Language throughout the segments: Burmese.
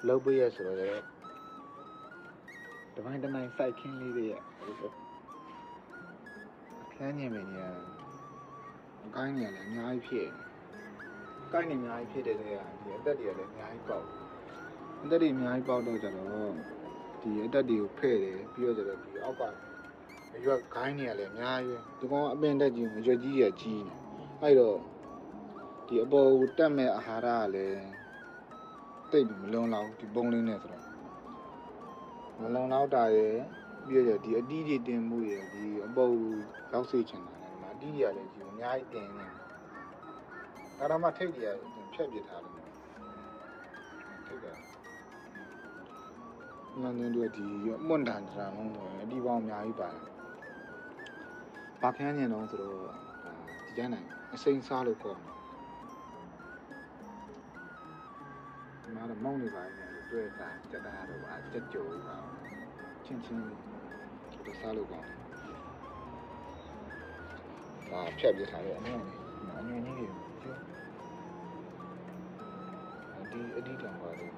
lâu bây giờ rồi đấy tụi anh này sai kinh lý đi ạ cái này mình cái này là nhái phía cái này nhái phía đây à thì ở đây là nhái bảo ở đây nhái bảo đâu cho nó thì ở đây điều phê đấy bây giờ là thì áo quần bây cái này là nhái tụi con bên đây chỉ cho gì à chi hay rồi thì ở bầu trăm mẹ hà ra là tây bị lông lau thì bông lên này rồi mà lông lau đại bây giờ thì ở đi tiền mua thì ở bầu giáo sư chẳng hạn mà đi là chỉ nhái tiền này cái đó mà thấy thì phép gì thà luôn thấy cái mà nên thì muốn đàn ra nó đi vào nhái bà cái này nó rồi thì cái này sinh sao được còn mà là mong như vậy tôi cảจะได้หรือว่าจะโจvàoချင်းတော့စားလို့ကောင်းဒါဖြတ်ပြထားတယ်အနည်းငယ်အညွန့်ကြီးတွေပြောအဒီတောင်ပါတယ်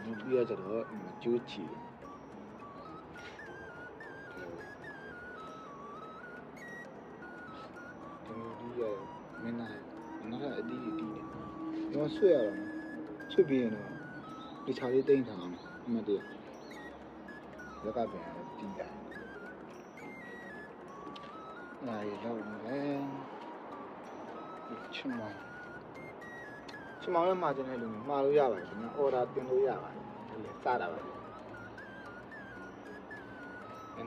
ဒီပြရကြတော့ကျိုးချီဒီရမင်းနာနော်အဒီတော့ဆွဲရတော့ဆွဲပြီးရင်တော့ဒီခြာလေးတိမ့်ထားအောင်အမှတ်တရရက်ကပြန်တီးတယ်နိုင်တော့လည်းချင်မောင်လည်းမှာကျင်တဲ့လူမျိုးမှာလို့ရပါတယ်ခင်ဗျာအော်ဒါတင်လို့ရပါတယ်လေစတာပါအဲ့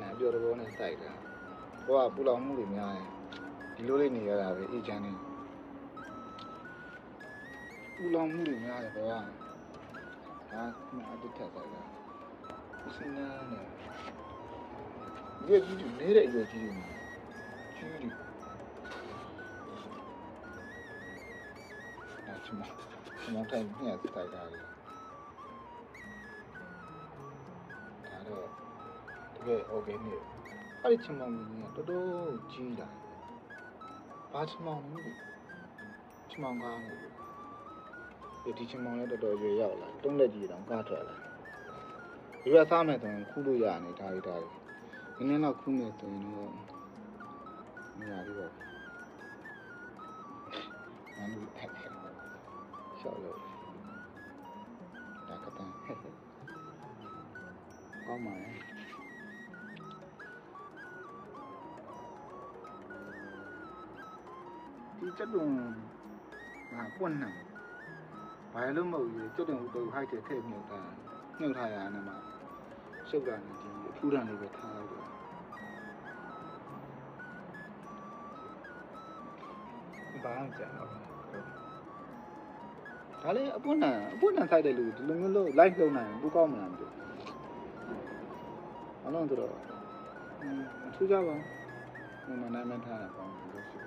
ဒါပြောတော့နဲ့စိုက်တာဟိုကပူလောင်မှုတွေများတယ်ဒီလိုလေးနေရတာပဲအေးချမ်းနေပူလောင်မှုတွေများတယ်ဘောကဟာအတူထက်ဆိုင်တာစင်းနေတယ်ရွက်ကြီးတွေနေတဲ့ရွက်ကြီးတွေကြီးတွေအဲ့ချမောင်တိုင်းညက်တိုက်တာလေဒါတော့တကယ် organic အဲ့ဒီချမောင်ကြီးကတော်တော်ကြီးတာဘာချမောင်လဲချမောင်ကားလို့ဒီချမောင်လည်းတော်တော်ရွယ်ရောက်လာတုံးလက်ကြီးတောင်ကားထွက်လာဒီကစားမယ်ဆိုရင်ခူးလို့ရနေဒါရီဒါရီနည်းနည်းတော့ခူးမယ်ဆိုရင်တော့မရဘူးပေါ့အန်ဒီအဲ့ရှောက်လို့ဒါကတန်းကောင်းပါလေဒီချက်တုံပွင့်နေဘာလို့မဟုတ်ဘူးချက်တုံတူဟိုက်တဲ့ထည့်မြုပ်ထားရအောင်မှာရှုပ်တာနေဒီအထူးတန်လေးပဲထားလိုက်တော့ဘာမှကြံတော့ဒါလေးအပွင့်နံဆိုင်တဲ့လူဒီလိုမျိုးလို့ live လုပ်နိုင်ဘူးကောင်းမလားမသိဘူးအလုံးတော့အထူးကြပါဘူးနာမည်ထားတာကောင်းလို့ရှိ